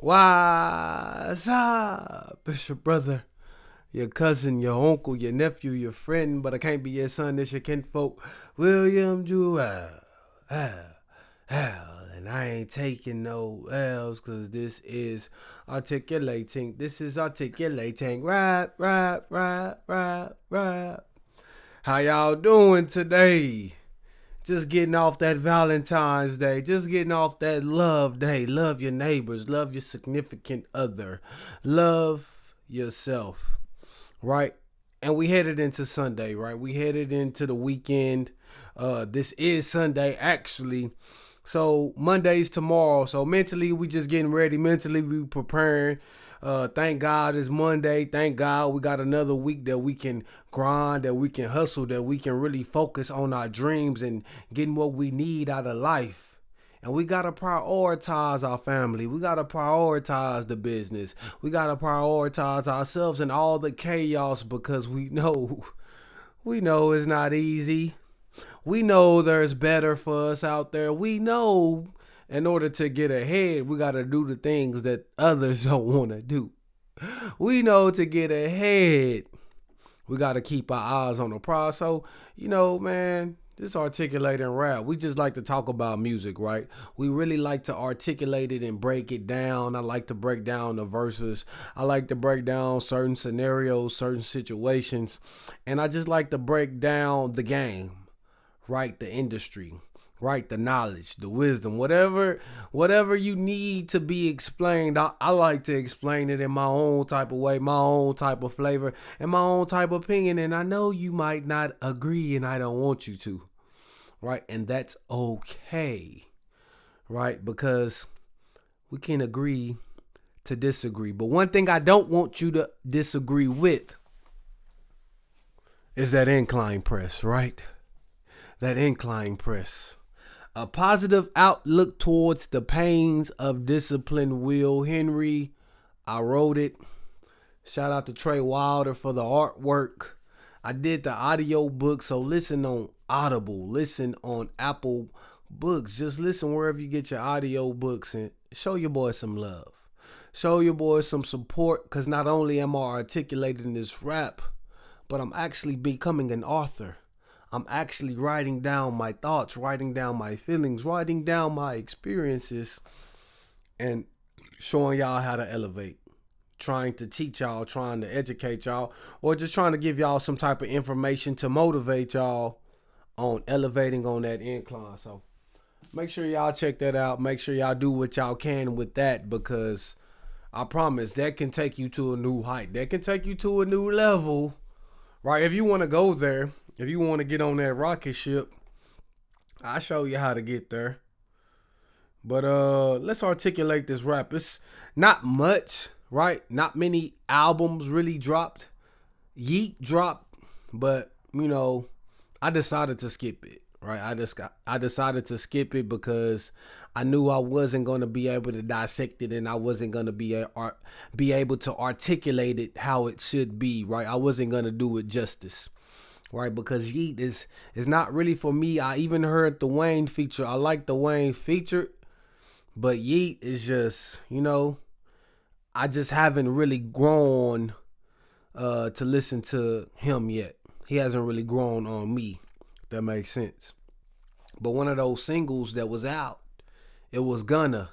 What's up? It's your brother, your cousin, your uncle, your nephew, your friend, but I can't be your son, it's your kinfolk, William Jewell. And I ain't taking no L's cause this is articulating. This is articulating. Rap, rap, rap, rap, rap. How y'all doing today? Just getting off that Valentine's Day, just getting off that love day. Love your neighbors, love your significant other, love yourself, right? And we headed into Sunday, right? We headed into the weekend. This is Sunday, actually. So Monday's tomorrow. So mentally, we just getting ready. Mentally, we preparing. Thank God it's Monday. Thank God we got another week that we can grind, that we can hustle, that we can really focus on our dreams and getting what we need out of life. And we got to prioritize our family. We got to prioritize the business. We got to prioritize ourselves and all the chaos because we know it's not easy. We know there's better for us out there. We know in order to get ahead, we got to do the things that others don't want to do. We know to get ahead, we got to keep our eyes on the prize. So, man, this articulating rap, we just like to talk about music, right? We really like to articulate it and break it down. I like to break down the verses. I like to break down certain scenarios, certain situations. And I just like to break down the game, right? The industry, right? The knowledge, the wisdom, whatever you need to be explained. I like to explain it in my own type of way, my own type of flavor, and my own type of opinion. And I know you might not agree, and I don't want you to, right? And that's okay, right? Because we can agree to disagree. But one thing I don't want you to disagree with is that incline press, right? That incline press. A positive outlook towards the pains of discipline. Will Henry. I wrote it. Shout out to Trey Wilder for the artwork. I did the audio book, so listen on Audible. Listen on Apple Books. Just listen wherever you get your audio books and show your boy some love. Show your boy some support because not only am I articulating this rap, but I'm actually becoming an author. I'm actually writing down my thoughts, writing down my feelings, writing down my experiences, and showing y'all how to elevate. Trying to teach y'all, trying to educate y'all, or just trying to give y'all some type of information to motivate y'all on elevating on that incline. So make sure y'all check that out. Make sure y'all do what y'all can with that because I promise that can take you to a new height. That can take you to a new level, right? If you want to go there. If you want to get on that rocket ship, I'll show you how to get there. But let's articulate this rap. It's not much, right? Not many albums really dropped. Yeet dropped, but I decided to skip it, right? I decided to skip it because I knew I wasn't going to be able to dissect it and I wasn't going to be able to articulate it how it should be, right? I wasn't going to do it justice. Right, because Yeet is not really for me. I even heard the Wayne feature. I like the Wayne feature, but Yeet is just, I just haven't really grown to listen to him yet. He hasn't really grown on me, if that makes sense. But one of those singles that was out, it was Gunna,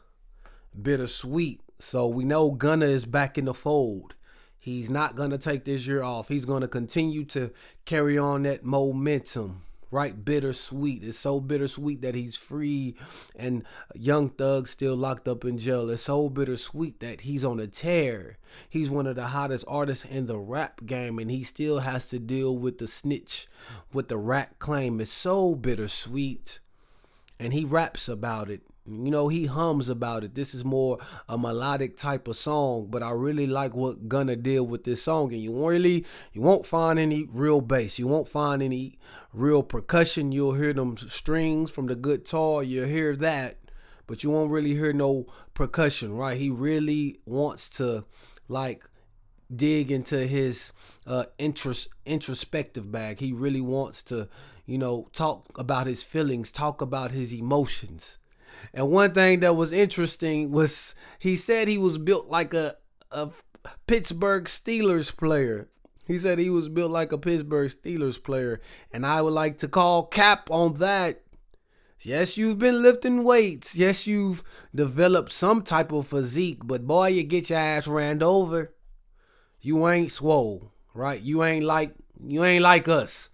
Bittersweet. So we know Gunna is back in the fold. He's not going to take this year off. He's going to continue to carry on that momentum, right? Bittersweet. It's so bittersweet that he's free and Young Thug still locked up in jail. It's so bittersweet that he's on a tear. He's one of the hottest artists in the rap game and he still has to deal with the snitch, with the rat claim. It's so bittersweet and he raps about it. He hums about it. This is more a melodic type of song, but I really like what Gunna did with this song. And you won't find any real bass. You won't find any real percussion. You'll hear them strings from the guitar. You'll hear that, but you won't really hear no percussion, right? He really wants to dig into his introspective bag. He really wants to, talk about his feelings, talk about his emotions. And one thing that was interesting was he said he was built like a Pittsburgh Steelers player. He said he was built like a Pittsburgh Steelers player. And I would like to call cap on that. Yes, you've been lifting weights. Yes, you've developed some type of physique. But boy, you get your ass ran over. You ain't swole, right? You ain't like us,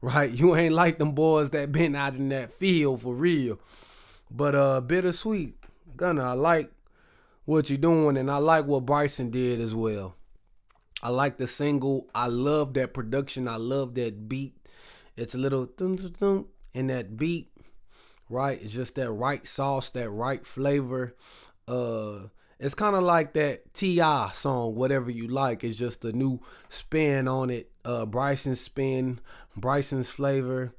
right? You ain't like them boys that been out in that field for real. But bittersweet. Gunna, I like what you're doing, and I like what Bryson did as well. I like the single. I love that production. I love that beat. It's a little thum thum thum in that beat, right? It's just that right sauce, that right flavor. It's kind of like that T.I. song, Whatever You Like. It's just a new spin on it. Bryson's spin, Bryson's flavor.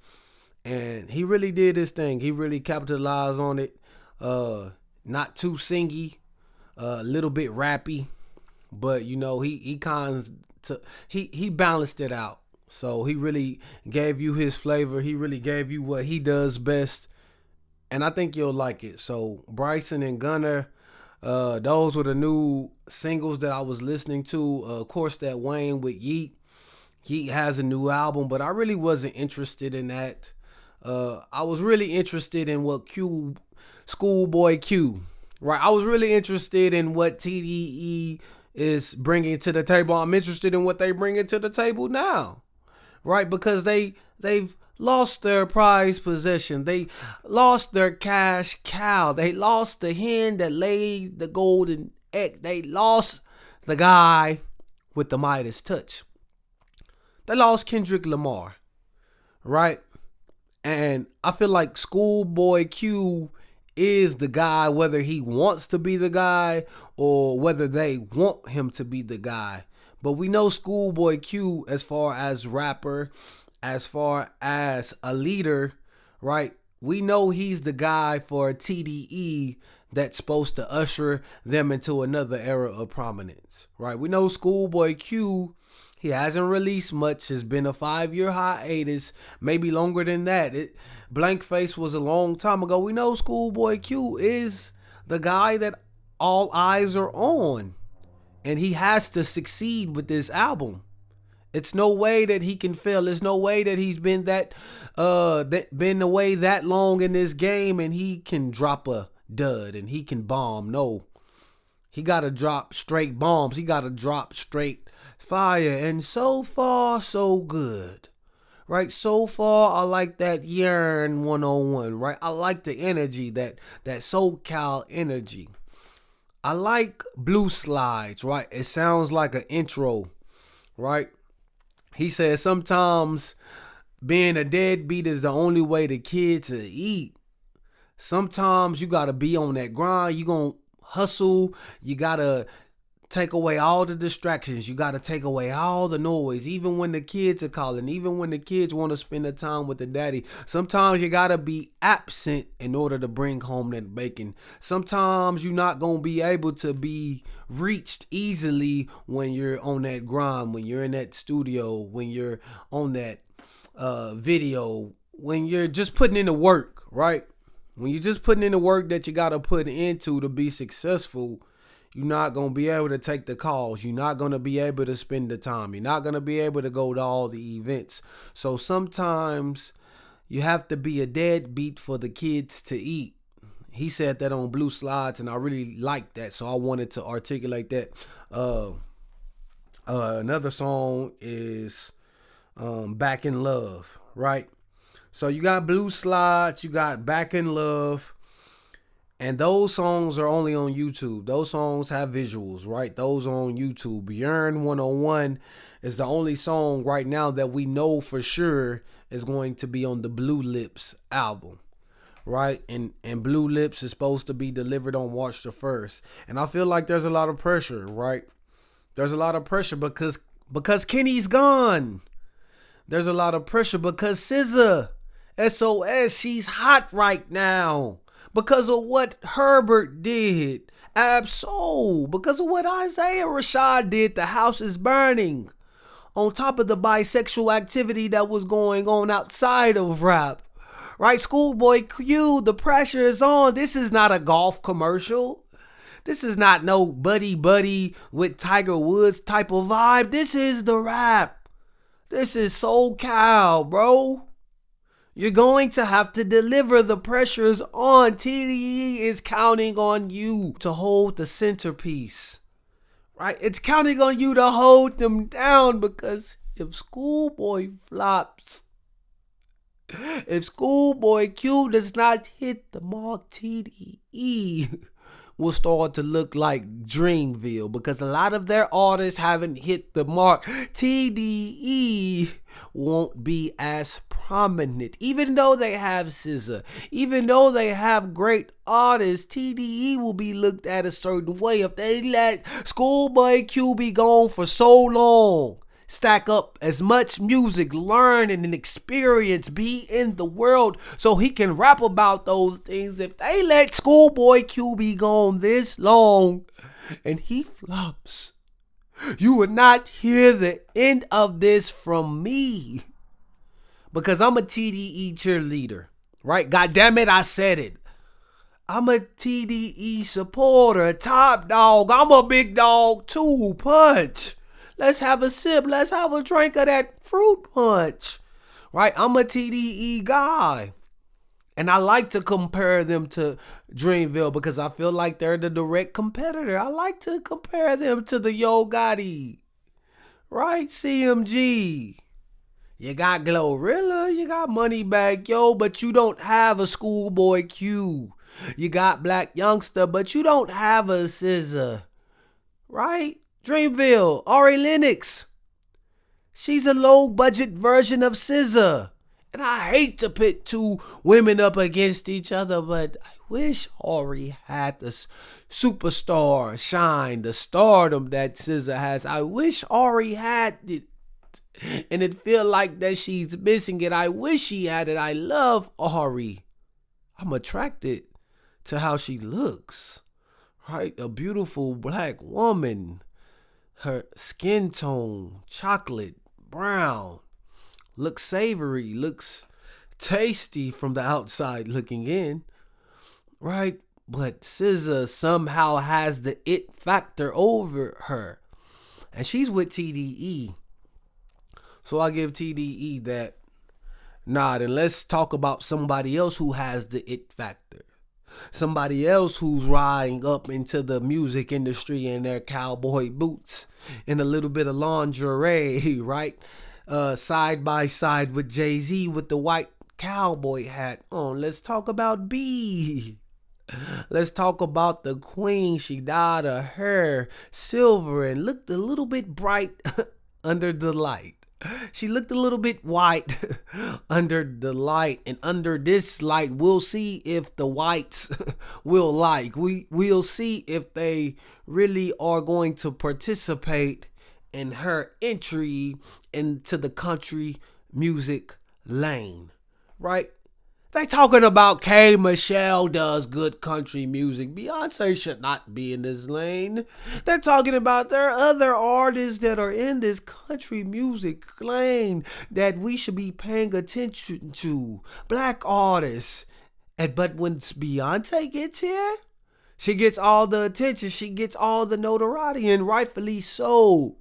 And he really did his thing. He really capitalized on it. Not too singy, a little bit rappy, but you know he balanced it out. So he really gave you his flavor. He really gave you what he does best, and I think you'll like it. So Bryson and Gunna, those were the new singles that I was listening to. Of course, that Wayne with Yeet. Yeet has a new album, but I really wasn't interested in that. I was really interested in what Schoolboy Q, right? I was really interested in what TDE is bringing to the table. I'm interested in what they bringing to the table now, right? Because they've lost their prized possession. They lost their cash cow. They lost the hen that laid the golden egg. They lost the guy with the Midas touch. They lost Kendrick Lamar, right? And I feel like Schoolboy Q is the guy, whether he wants to be the guy or whether they want him to be the guy. But we know Schoolboy Q, as far as rapper, as far as a leader, right? We know he's the guy for TDE that's supposed to usher them into another era of prominence, right? We know Schoolboy Q, he hasn't released much. It's been a 5-year hiatus, maybe longer than that. Blank Face was a long time ago. We know Schoolboy Q is the guy that all eyes are on, and he has to succeed with this album. It's no way that he can fail. There's no way that he's been been away that long in this game and he can drop a dud and he can bomb. No, he got to drop straight bombs. He got to drop straight fire. And so far, so good. Right? So far, I like that Yearn 101. Right? I like the energy, that SoCal energy. I like Blue Slides. Right? It sounds like an intro. Right? He says sometimes being a deadbeat is the only way the kids to eat. Sometimes you got to be on that grind. You going to hustle. You got to take away all the distractions. You got to take away all the noise. Even when the kids are calling. Even when the kids want to spend the time with the daddy. Sometimes you got to be absent in order to bring home that bacon. Sometimes you're not going to be able to be reached easily when you're on that grind. When you're in that studio. When you're on that video. When you're just putting in the work, right? When you're just putting in the work that you got to put into to be successful, you're not going to be able to take the calls. You're not going to be able to spend the time. You're not going to be able to go to all the events. So sometimes you have to be a deadbeat for the kids to eat. He said that on Blue Slides, and I really liked that. So I wanted to articulate that. Another song is Back in Love, right? So you got Blue Slides, you got Back in Love. And those songs are only on YouTube. Those songs have visuals, right? Those are on YouTube. Yearn 101 is the only song right now that we know for sure is going to be on the Blue Lips album, right? And Blue Lips is supposed to be delivered on March the 1st. And I feel like there's a lot of pressure, right? There's a lot of pressure because Kenny's gone. There's a lot of pressure because SZA, SOS, she's hot right now. Because of what Herbert did, Absol, because of what Isaiah Rashad did, the house is burning. On top of the bisexual activity that was going on outside of rap, Right, Schoolboy Q, the pressure is on. This is not a golf commercial. This is not no buddy buddy with Tiger Woods type of vibe. This is the rap. This is SoCal, bro. You're going to have to deliver. The pressure's on. TDE is counting on you to hold the centerpiece. Right? It's counting on you to hold them down, because if Schoolboy flops, if Schoolboy Q does not hit the mark, TDE will start to look like Dreamville, because a lot of their artists haven't hit the mark. TDE won't be as prominent, even though they have SZA, even though they have great artists. TDE will be looked at a certain way if they let Schoolboy Q be gone for so long. Stack up as much music, learn and experience, be in the world so he can rap about those things. If they let Schoolboy Q be gone this long and he flops, you will not hear the end of this from me, because I'm a TDE cheerleader, right? God damn it, I said it. I'm a TDE supporter, top dog. I'm a big dog too. Punch. Let's have a sip. Let's have a drink of that fruit punch. Right? I'm a TDE guy. And I like to compare them to Dreamville because I feel like they're the direct competitor. I like to compare them to the Yo Gotti. Right? CMG. You got Glorilla. You got Moneybagg Yo, but you don't have a Schoolboy Q. You got Black Youngster, but you don't have a SZA. Right? Dreamville, Ari Lennox. She's a low-budget version of SZA. And I hate to pit two women up against each other, but I wish Ari had the superstar shine, the stardom that SZA has. I wish Ari had it. And it feel like that she's missing it. I wish she had it. I love Ari. I'm attracted to how she looks. Right? A beautiful black woman. Her skin tone, chocolate, brown, looks savory, looks tasty from the outside looking in, right? But SZA somehow has the it factor over her. And she's with TDE. So I give TDE that nod. And let's talk about somebody else who has the it factor. Somebody else who's riding up into the music industry in their cowboy boots and a little bit of lingerie, right? Side by side with Jay-Z with the white cowboy hat on. Let's talk about B. Let's talk about the queen. She dyed her hair silver and looked a little bit bright under the light. She looked a little bit white under the light, and under this light, we'll see if the whites will like. We'll see if they really are going to participate in her entry into the country music lane, right? They talking about K. Michelle does good country music. Beyonce should not be in this lane. They're talking about there are other artists that are in this country music lane that we should be paying attention to. Black artists. But when Beyonce gets here, she gets all the attention. She gets all the notoriety, and rightfully so.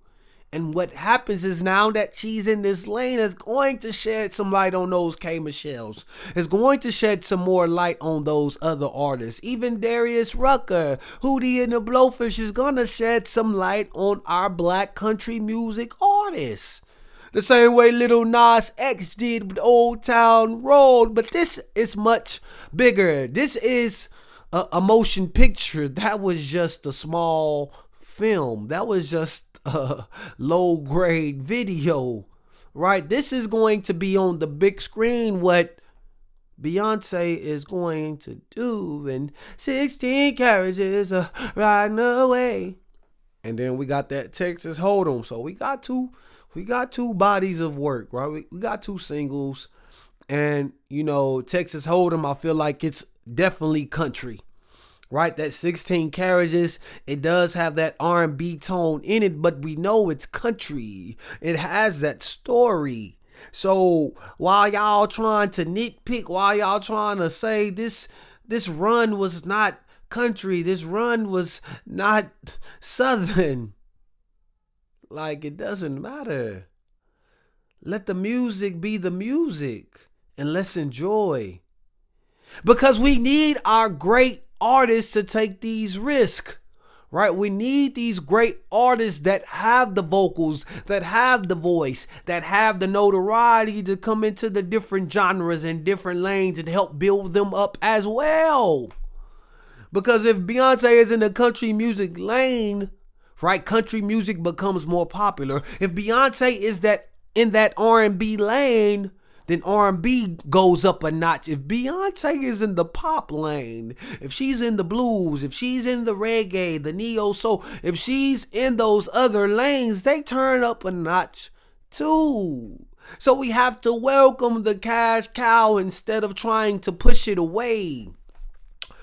And what happens is now that she's in this lane, is going to shed some light on those K. Michelles. It's going to shed some more light on those other artists. Even Darius Rucker, Hootie and the Blowfish is going to shed some light on our black country music artists. The same way Lil Nas X did with Old Town Road. But this is much bigger. This is a motion picture. That was just a small film. That was just a low grade video, right? This is going to be on the big screen what Beyonce is going to do, and 16 carriages are riding away. And then we got that Texas Hold'em. So we got two bodies of work, right? We got two singles, and you know, Texas Hold'em, I feel like it's definitely country. Right, that 16 carriages, it does have that R&B tone in it, but we know it's country. It has that story. So while y'all trying to nitpick, while y'all trying to say this run was not country, this run was not southern, like it doesn't matter. Let the music be the music and let's enjoy. Because we need our great artists to take these risks. Right? We need these great artists that have the vocals, that have the voice, that have the notoriety to come into the different genres and different lanes and help build them up as well. Because if Beyonce is in the country music lane, right, country music becomes more popular. If Beyonce is that in that R&B lane, then R&B goes up a notch. If Beyonce is in the pop lane, if she's in the blues, if she's in the reggae, the neo soul, if she's in those other lanes, they turn up a notch too. So we have to welcome the cash cow instead of trying to push it away.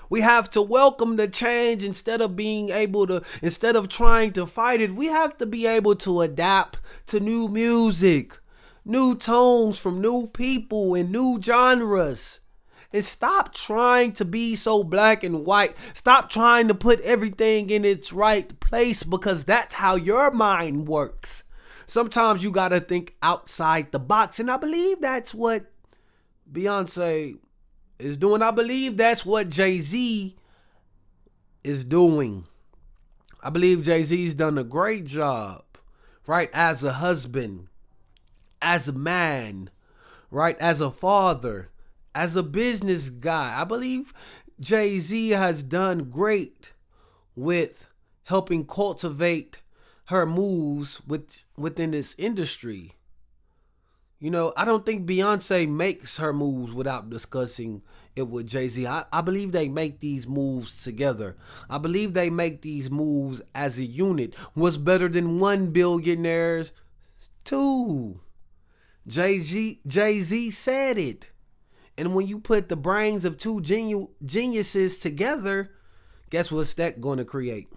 We have to welcome the change instead of trying to fight it. We have to be able to adapt to new music, new tones from new people and new genres. And stop trying to be so black and white. Stop trying to put everything in its right place because that's how your mind works. Sometimes you got to think outside the box. And I believe that's what Beyonce is doing. I believe that's what Jay-Z is doing. I believe Jay-Z's done a great job, right? As a husband, as a man, right? As a father, as a business guy. I believe Jay-Z has done great with helping cultivate her moves within this industry. You know, I don't think Beyonce makes her moves without discussing it with Jay-Z. I believe they make these moves together. I believe they make these moves as a unit. What's better than one billionaire's two? Jay-Z said it. And when you put the brains of two geniuses together, guess what's that going to create?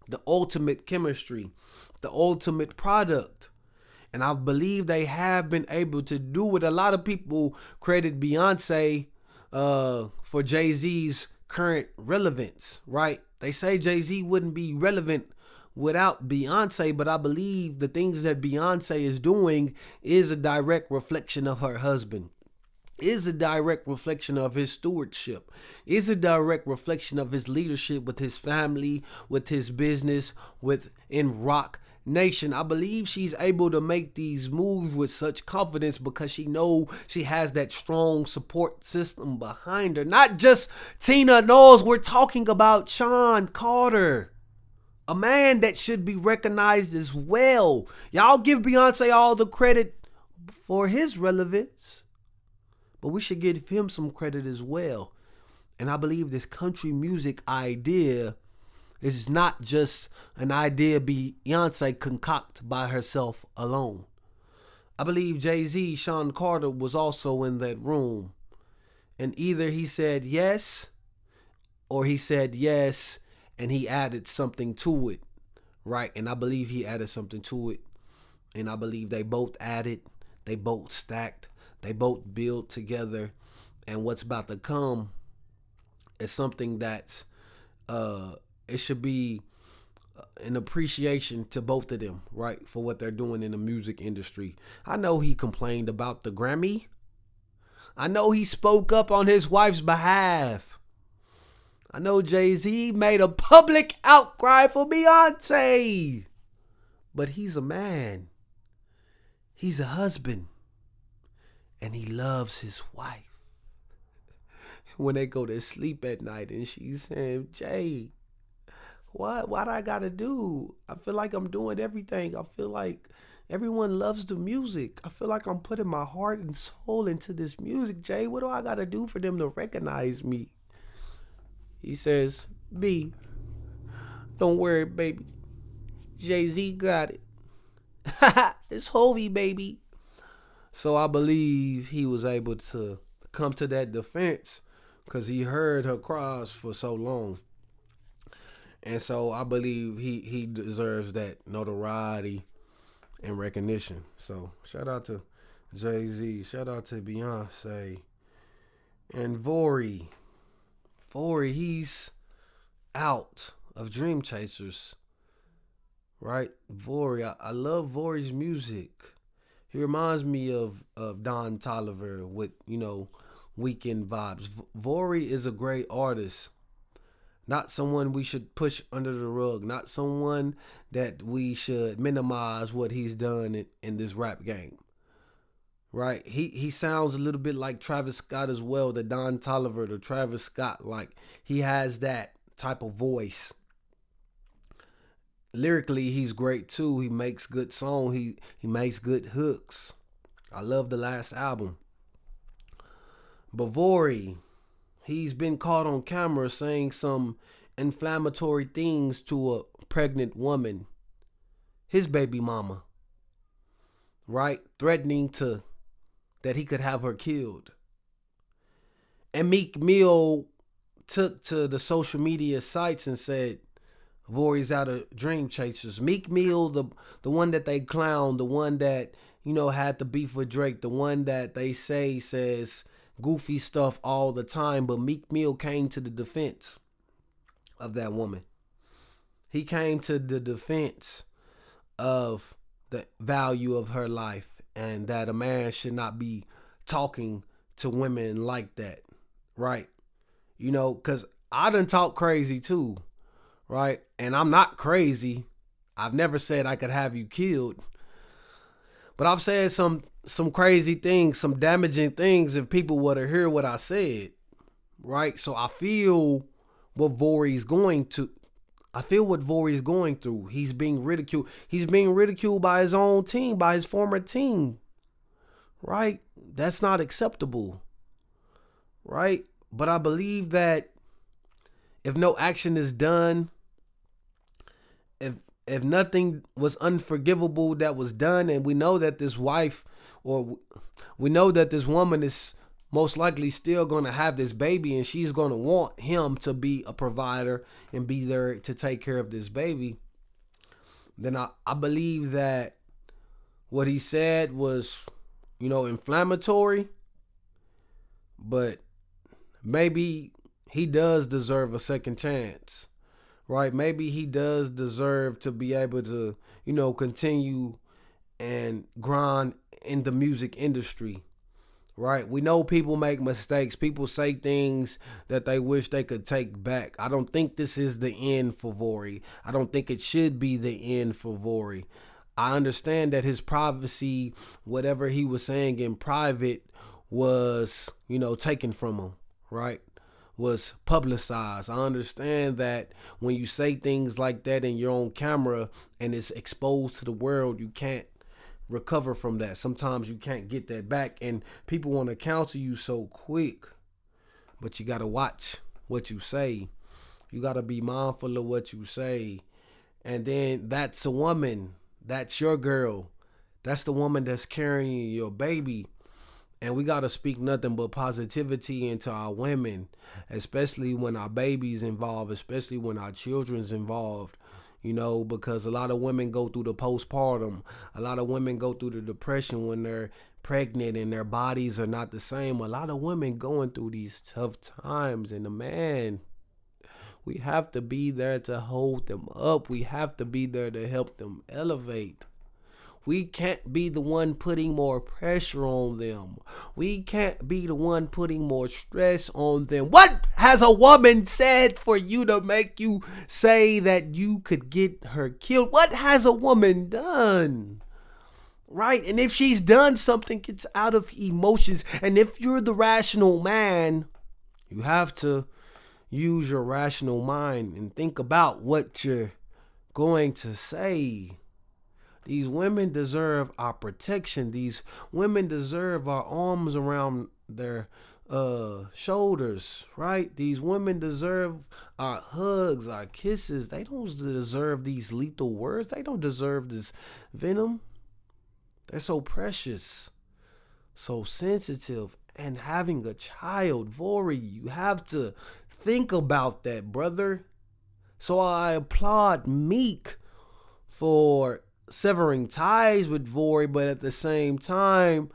The ultimate chemistry, the ultimate product. And I believe they have been able to do it. A lot of people credit Beyonce for Jay-Z's current relevance, right? They say Jay-Z wouldn't be relevant without Beyonce, but I believe the things that Beyonce is doing is a direct reflection of her husband, is a direct reflection of his stewardship, is a direct reflection of his leadership with his family, with his business, in rock nation. I believe she's able to make these moves with such confidence because she knows she has that strong support system behind her. Not just Tina Knowles. We're talking about Sean Carter, a man that should be recognized as well. Y'all give Beyonce all the credit for his relevance, but we should give him some credit as well. And I believe this country music idea is not just an idea Beyonce concocted by herself alone. I believe Jay-Z, Sean Carter, was also in that room. And either he said yes, or he said yes, and he added something to it, right? And I believe he added something to it. And I believe they both added, they both stacked, they both built together. And what's about to come is something that's it should be an appreciation to both of them, right, for what they're doing in the music industry. I know he complained about the Grammy. I know he spoke up on his wife's behalf. I know Jay-Z made a public outcry for Beyonce. But he's a man. He's a husband. And he loves his wife. When they go to sleep at night and she's saying, Jay, what I gotta do? I feel like I'm doing everything. I feel like everyone loves the music. I feel like I'm putting my heart and soul into this music. Jay, what do I gotta do for them to recognize me? He says, B, don't worry, baby. Jay-Z got it. It's Hovey, baby. So I believe he was able to come to that defense because he heard her cries for so long. And so I believe he deserves that notoriety and recognition. So shout out to Jay-Z. Shout out to Beyonce. And Vory. Vory, he's out of Dreamchasers, right? Vory, I love Vory's music. He reminds me of Don Tolliver with, weekend vibes. Vory is a great artist. Not someone we should push under the rug. Not someone that we should minimize what he's done in this rap game. Right? He sounds a little bit like Travis Scott as well. The Don Tolliver, the Travis Scott. Like, he has that type of voice. Lyrically, he's great too. He makes good songs. He makes good hooks. I love the last album. Vory, he's been caught on camera saying some inflammatory things to a pregnant woman, his baby mama, right? Threatening to that he could have her killed. And Meek Mill took to the social media sites and said, Vory's out of Dreamchasers. Meek Mill, the one that they clown, the one that, had the beef with Drake, the one that they say says goofy stuff all the time, but Meek Mill came to the defense of that woman. He came to the defense of the value of her life and that a man should not be talking to women like that, right? Because I done talk crazy too, right? And I'm not crazy. I've never said I could have you killed. But I've said some crazy things, some damaging things if people were to hear what I said, right? So I feel what Vory's going through. He's being ridiculed. He's being ridiculed by his own team, by his former team, right? That's not acceptable, right? But I believe that if no action is done, if nothing was unforgivable that was done, and we know that this wife, or we know that this woman is most likely still going to have this baby, and she's going to want him to be a provider and be there to take care of this baby, then I believe that what he said was, inflammatory, but maybe he does deserve a second chance. Right? Maybe he does deserve to be able to, continue and grind in the music industry. Right? We know people make mistakes. People say things that they wish they could take back. I don't think this is the end for Vory. I don't think it should be the end for Vory. I understand that his privacy, whatever he was saying in private, was, taken from him. Right? Was publicized. I understand that when you say things like that and you're on camera and it's exposed to the world, you can't recover from that. Sometimes you can't get that back, and people want to counsel you so quick, but you got to watch what you say. You got to be mindful of what you say. And then that's a woman. That's your girl. That's the woman that's carrying your baby. And we got to speak nothing but positivity into our women, especially when our baby's involved, especially when our children's involved, because a lot of women go through the postpartum. A lot of women go through the depression when they're pregnant and their bodies are not the same. A lot of women going through these tough times, and we have to be there to hold them up. We have to be there to help them elevate. We can't be the one putting more pressure on them. We can't be the one putting more stress on them. What has a woman said for you to make you say that you could get her killed? What has a woman done? Right? And if she's done something, it's out of emotions. And if you're the rational man, you have to use your rational mind and think about what you're going to say. These women deserve our protection. These women deserve our arms around their shoulders, right? These women deserve our hugs, our kisses. They don't deserve these lethal words. They don't deserve this venom. They're so precious, so sensitive, and having a child, Vory, you have to think about that, brother. So I applaud Meek for severing ties with Vory, but at the same time,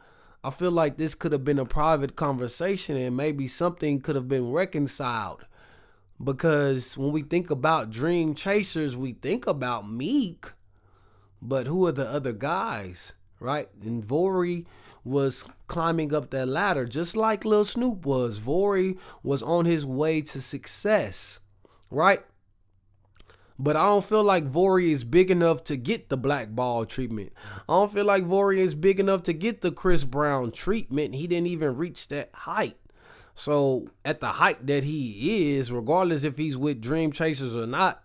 I feel like this could have been a private conversation and maybe something could have been reconciled. Because when we think about Dream Chasers, we think about Meek, but who are the other guys, right? And Vory was climbing up that ladder just like Lil Snoop was. Vory was on his way to success, right? But I don't feel like Vory is big enough to get the blackball treatment. I don't feel like Vory is big enough to get the Chris Brown treatment. He didn't even reach that height. So at the height that he is, regardless if he's with Dream Chasers or not,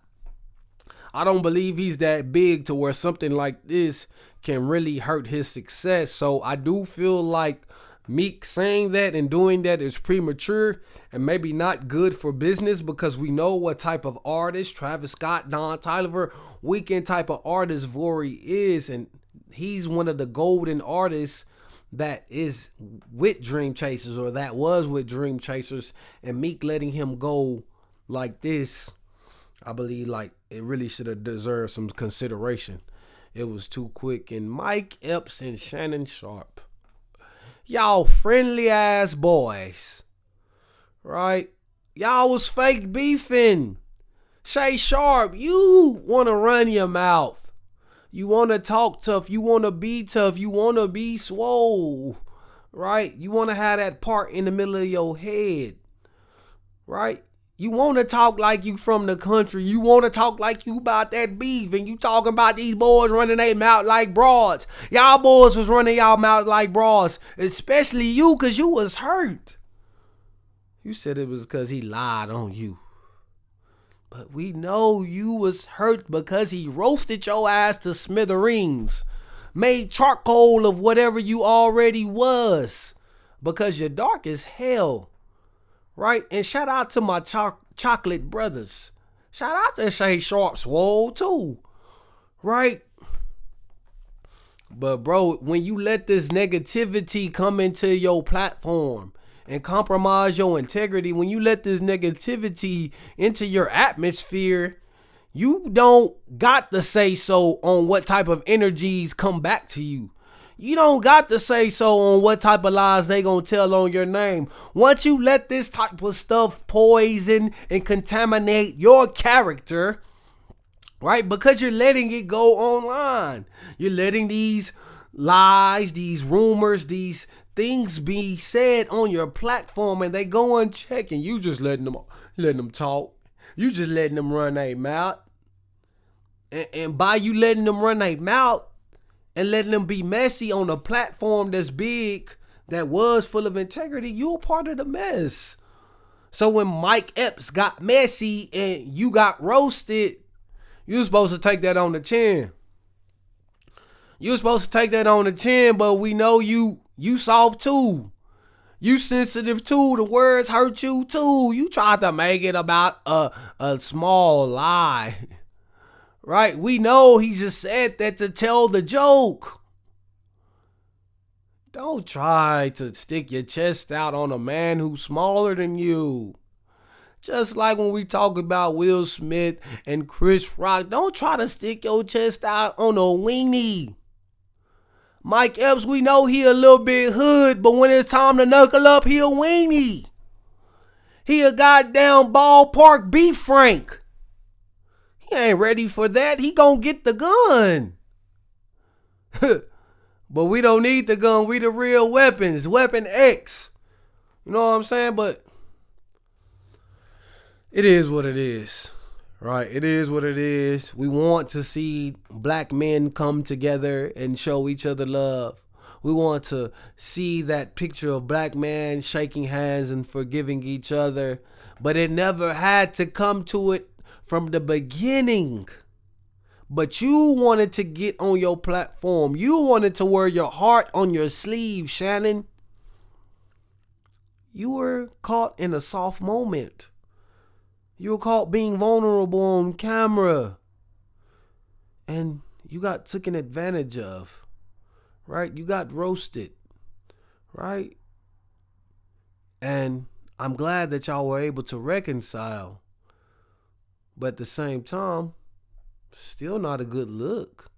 I don't believe he's that big to where something like this can really hurt his success. So I do feel like Meek saying that and doing that is premature and maybe not good for business, because we know what type of artist Travis Scott, Don Toliver, Weeknd type of artist Vory is. And he's one of the golden artists that is with Dream Chasers, or that was with Dream Chasers, and Meek letting him go like this, I believe like it really should have deserved some consideration. It was too quick. And Mike Epps and Shannon Sharpe, y'all friendly ass boys, right? Y'all was fake beefing. Shay Sharpe, you want to run your mouth. You want to talk tough. You want to be tough. You want to be swole, right? You want to have that part in the middle of your head, right? You want to talk like you from the country. You want to talk like you about that beef. And you talking about these boys running their mouth like broads. Y'all boys was running y'all mouth like broads. Especially you, because you was hurt. You said it was because he lied on you. But we know you was hurt because he roasted your ass to smithereens. Made charcoal of whatever you already was. Because you're dark as hell. Right? And shout out to my chocolate brothers. Shout out to Shay Sharpe Swole too. Right? But bro, when you let this negativity come into your platform and compromise your integrity, when you let this negativity into your atmosphere, you don't got to say so on what type of energies come back to you. You don't got to say so on what type of lies they gonna tell on your name. Once you let this type of stuff poison and contaminate your character, right? Because you're letting it go online. You're letting these lies, these rumors, these things be said on your platform, and they go unchecked, and you just letting them talk. You just letting them run their mouth. And by you letting them run their mouth and letting them be messy on a platform that's big, that was full of integrity, you're part of the mess. So when Mike Epps got messy and you got roasted, you're supposed to take that on the chin. You're supposed to take that on the chin, but we know you soft too. You sensitive too. The words hurt you too. You tried to make it about a small lie. Right? We know he just said that to tell the joke. Don't try to stick your chest out on a man who's smaller than you. Just like when we talk about Will Smith and Chris Rock, don't try to stick your chest out on a weenie. Mike Epps, we know he a little bit hood, but when it's time to knuckle up, he a weenie. He a goddamn ballpark beef Frank. He ain't ready for that. He gonna get the gun. But we don't need the gun. We the real weapons. Weapon X. You know what I'm saying? But it is what it is. Right? It is what it is. We want to see black men come together and show each other love. We want to see that picture of black men shaking hands and forgiving each other. But it never had to come to it from the beginning. But you wanted to get on your platform. You wanted to wear your heart on your sleeve, Shannon. You were caught in a soft moment. You were caught being vulnerable on camera. And you got taken advantage of. Right? You got roasted. Right? And I'm glad that y'all were able to reconcile. But at the same time, still not a good look.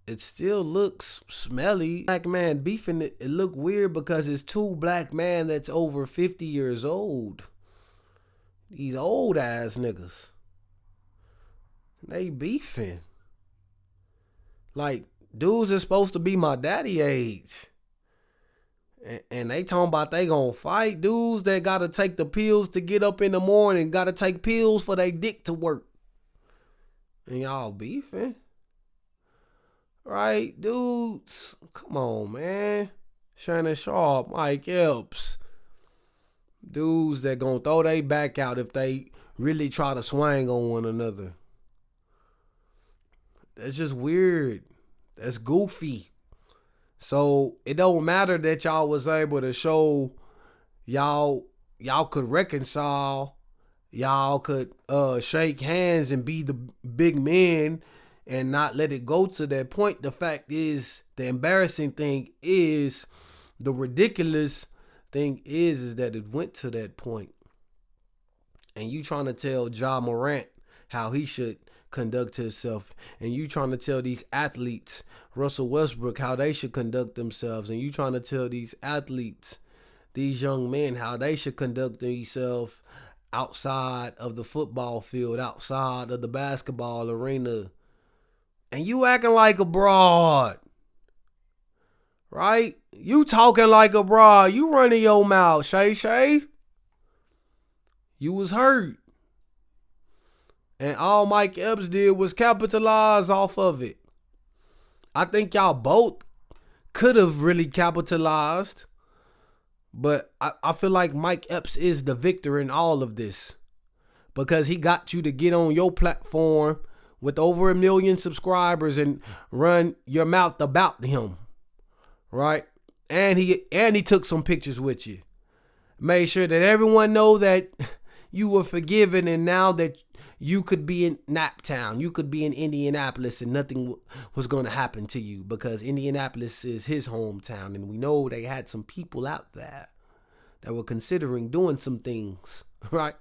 it still looks smelly. Black man beefing it look weird because it's two black man that's over 50 years old. These old ass niggas. They beefing. Like, dudes is supposed to be my daddy age. And they talking about they gonna fight. Dudes that gotta take the pills to get up in the morning. Gotta take pills for their dick to work. And y'all beefing. Right, dudes? Come on, man. Shannon, Sharpe, Mike Epps. Dudes that gonna throw their back out if they really try to swing on one another. That's just weird. That's goofy. So it don't matter that y'all was able to show y'all could reconcile, y'all could shake hands and be the big men and not let it go to that point. The fact is, the embarrassing thing is, the ridiculous thing is that it went to that point. And you trying to tell Ja Morant how he should conduct himself, and you trying to tell these athletes, Russell Westbrook, how they should conduct themselves, and you trying to tell these athletes, these young men, how they should conduct themselves outside of the football field, outside of the basketball arena, and you acting like a broad, right? You talking like a broad, you running your mouth, Shay. You was hurt. And all Mike Epps did was capitalize off of it. I think y'all both could have really capitalized. But I feel like Mike Epps is the victor in all of this. Because he got you to get on your platform with over 1 million subscribers and run your mouth about him. Right? And he took some pictures with you. Made sure that everyone know that you were forgiven, and now that you could be in Naptown, you could be in Indianapolis, and nothing was going to happen to you because Indianapolis is his hometown. And we know they had some people out there that were considering doing some things, right?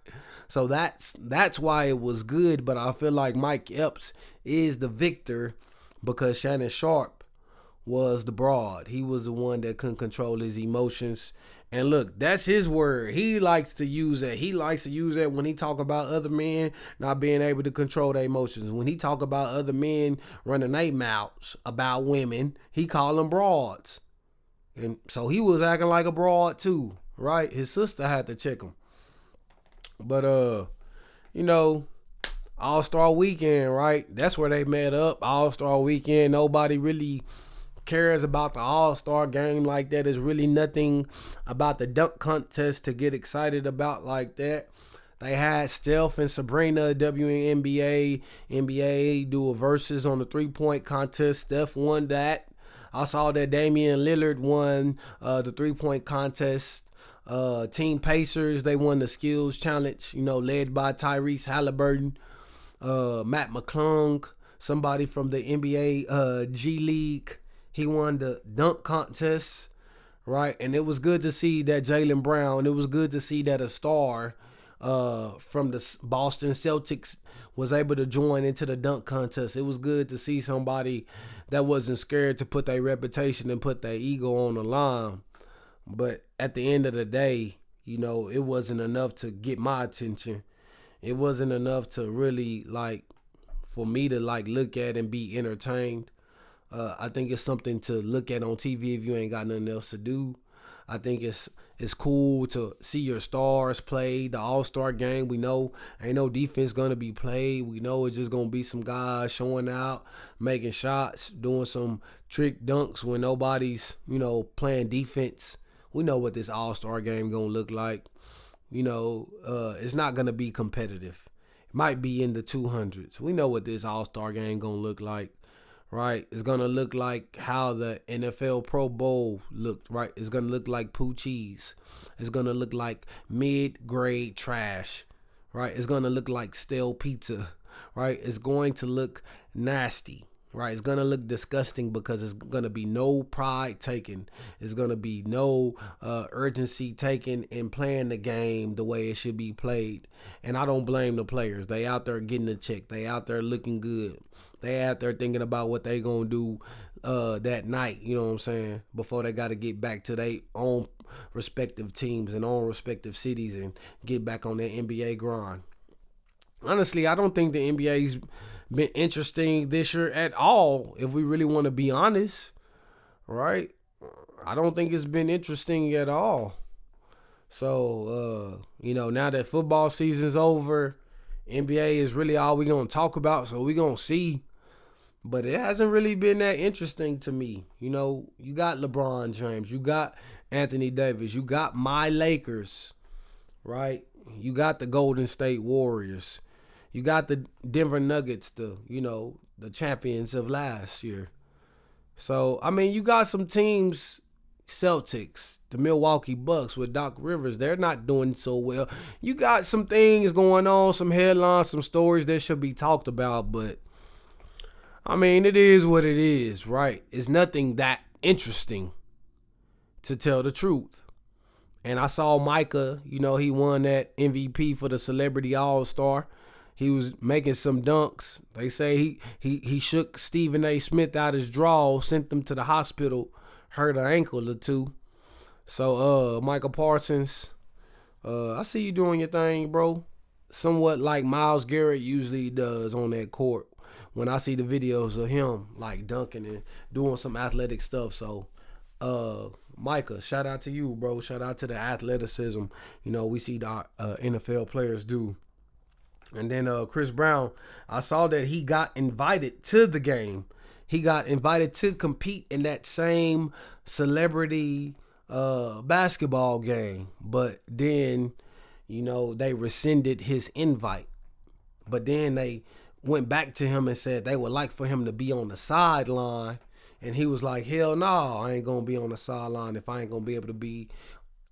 So that's why it was good. But I feel like Mike Epps is the victor because Shannon Sharpe was the broad. He was the one that couldn't control his emotions. And look, that's his word. He likes to use that. He likes to use that when he talk about other men not being able to control their emotions. When he talk about other men running their mouths about women, he call them broads. And so he was acting like a broad too, right? His sister had to check him. But, All-Star Weekend, right? That's where they met up. All-Star Weekend. Nobody really cares about the All-Star game like that. There's really nothing about the dunk contest to get excited about like that. They had Steph and Sabrina, WNBA, NBA do a versus on the 3-point contest. Steph won that. I saw that Damian Lillard won the 3-point contest. Team Pacers, they won the skills challenge, led by Tyrese Halliburton, Matt McClung, somebody from the NBA G League. He won the dunk contest, right? And it was good to see that Jaylen Brown, it was good to see that a star from the Boston Celtics was able to join into the dunk contest. It was good to see somebody that wasn't scared to put their reputation and put their ego on the line. But at the end of the day, it wasn't enough to get my attention. It wasn't enough to really, for me to, look at and be entertained. I think it's something to look at on TV if you ain't got nothing else to do. I think it's cool to see your stars play the All-Star game. We know ain't no defense going to be played. We know it's just going to be some guys showing out, making shots, doing some trick dunks when nobody's, playing defense. We know what this All-Star game going to look like. It's not going to be competitive. It might be in the 200s. We know what this All-Star game going to look like. Right, it's gonna look like how the NFL Pro Bowl looked. Right, it's gonna look like poo cheese. It's gonna look like mid-grade trash. Right, it's gonna look like stale pizza. Right, it's going to look nasty. Right, it's gonna look disgusting because it's gonna be no pride taken. It's gonna be no urgency taken in playing the game the way it should be played. And I don't blame the players. They out there getting a check. They out there looking good. They out there thinking about what they gonna do that night. You know what I'm saying? Before they got to get back to their own respective teams and own respective cities and get back on their NBA grind. Honestly, I don't think the NBA's been interesting this year at all, if we really want to be honest, right? I don't think it's been interesting at all. So, now that football season's over, NBA is really all we're going to talk about, so we're going to see. But it hasn't really been that interesting to me. You got LeBron James, you got Anthony Davis, you got my Lakers, right? You got the Golden State Warriors. You got the Denver Nuggets, the champions of last year. So, you got some teams, Celtics, the Milwaukee Bucks with Doc Rivers. They're not doing so well. You got some things going on, some headlines, some stories that should be talked about. But, it is what it is, right? It's nothing that interesting, to tell the truth. And I saw Micah, he won that MVP for the Celebrity All-Star. He was making some dunks. They say he shook Stephen A. Smith out his draw, sent him to the hospital, hurt an ankle or two. So, Michael Parsons, I see you doing your thing, bro. Somewhat like Myles Garrett usually does on that court. When I see the videos of him, like dunking and doing some athletic stuff. So, Micah, shout out to you, bro. Shout out to the athleticism, we see the NFL players do. And then Chris Brown, I saw that he got invited to the game. He got invited to compete in that same celebrity basketball game. But then, they rescinded his invite. But then they went back to him and said they would like for him to be on the sideline. And he was like, hell no, I ain't going to be on the sideline if I ain't going to be able to be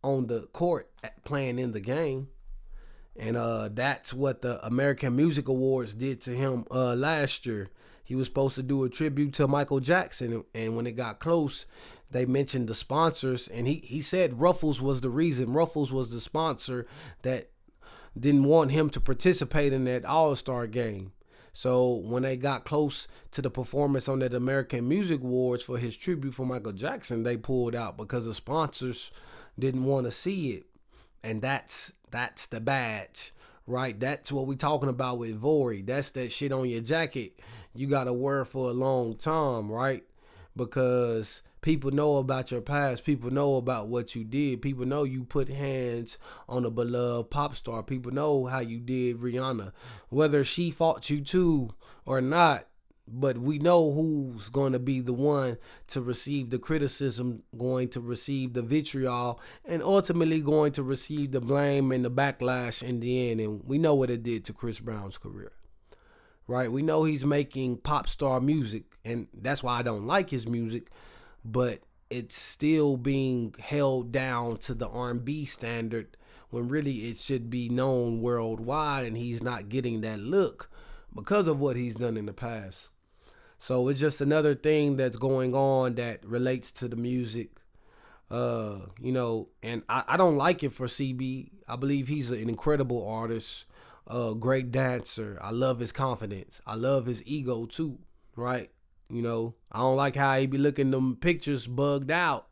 on the court playing in the game. And that's what the American Music Awards did to him last year. He was supposed to do a tribute to Michael Jackson. And when it got close, they mentioned the sponsors. And he said Ruffles was the reason. Ruffles was the sponsor that didn't want him to participate in that All-Star game. So when they got close to the performance on that American Music Awards for his tribute for Michael Jackson, they pulled out because the sponsors didn't want to see it. And that's the badge, right? That's what we talking about with Vory. That's that shit on your jacket you got to wear for a long time, right? Because people know about your past. People know about what you did. People know you put hands on a beloved pop star. People know how you did Rihanna. Whether she fought you too or not, but we know who's going to be the one to receive the criticism, going to receive the vitriol, and ultimately going to receive the blame and the backlash in the end. And we know what it did to Chris Brown's career, right? We know he's making pop star music, and that's why I don't like his music, but it's still being held down to the R&B standard when really it should be known worldwide, and he's not getting that look because of what he's done in the past. So it's just another thing that's going on that relates to the music, and I don't like it for CB. I believe he's an incredible artist, great dancer. I love his confidence. I love his ego too, right? I don't like how he be looking them pictures bugged out,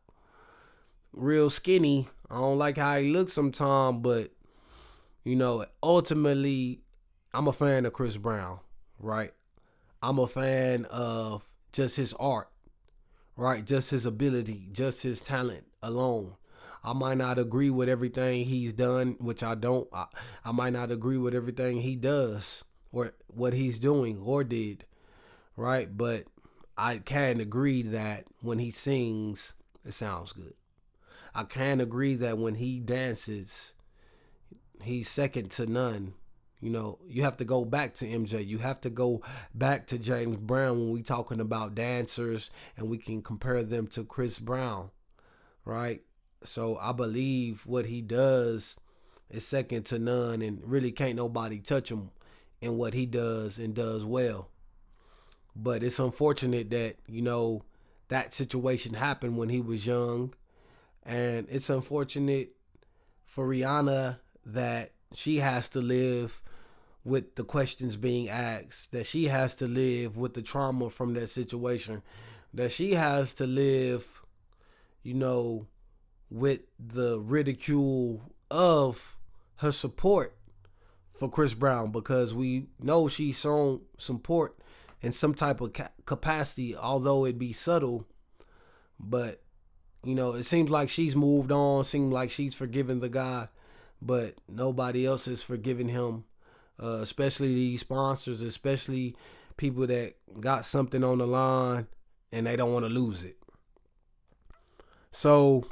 real skinny. I don't like how he looks sometimes, but, ultimately, I'm a fan of Chris Brown, right? I'm a fan of just his art, right? Just his ability, just his talent alone. I might not agree with everything he's done, which I don't. I might not agree with everything he does or what he's doing or did, right? But I can agree that when he sings, it sounds good. I can agree that when he dances, he's second to none. You have to go back to MJ. You have to go back to James Brown when we talking about dancers, and we can compare them to Chris Brown, right? So I believe what he does is second to none, and really can't nobody touch him in what he does and does well. But it's unfortunate that, that situation happened when he was young. And it's unfortunate for Rihanna that she has to live with the questions being asked, that she has to live with the trauma from that situation, that she has to live, you know, with the ridicule of her support for Chris Brown, because we know she's shown support in some type of capacity, although it be subtle. But it seems like she's moved on, seems like she's forgiven the guy, but nobody else is forgiving him, especially these sponsors, especially people that got something on the line and they don't want to lose it. So,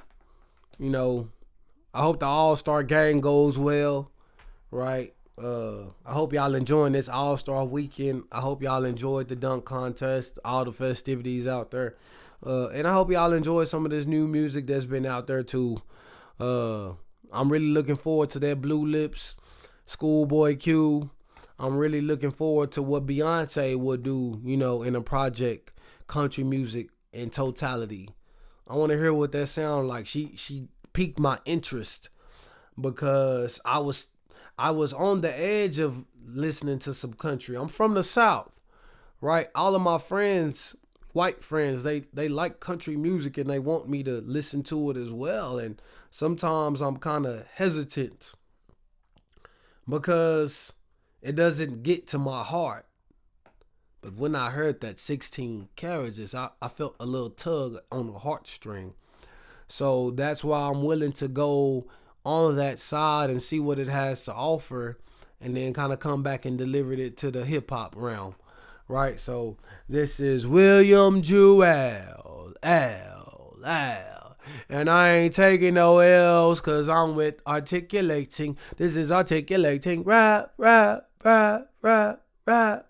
I hope the All-Star game goes well, right? I hope y'all enjoying this All-Star weekend. I hope y'all enjoyed the dunk contest, all the festivities out there. And I hope y'all enjoy some of this new music that's been out there too. I'm really looking forward to that Blue Lips, Schoolboy Q. I'm really looking forward to what Beyonce would do, in a project, country music in totality. I want to hear what that sounds like. She piqued my interest because I was on the edge of listening to some country. I'm from the South, right? All of my friends, white friends, they like country music and they want me to listen to it as well. And sometimes I'm kind of hesitant because it doesn't get to my heart. But when I heard that 16 carriages, I felt a little tug on the heartstring. So that's why I'm willing to go on that side and see what it has to offer, and then kind of come back and deliver it to the hip hop realm. Right? So this is William Jewell, L. And I ain't taking no L's because I'm with articulating. This is articulating. Rap, rap, rap, rap, rap.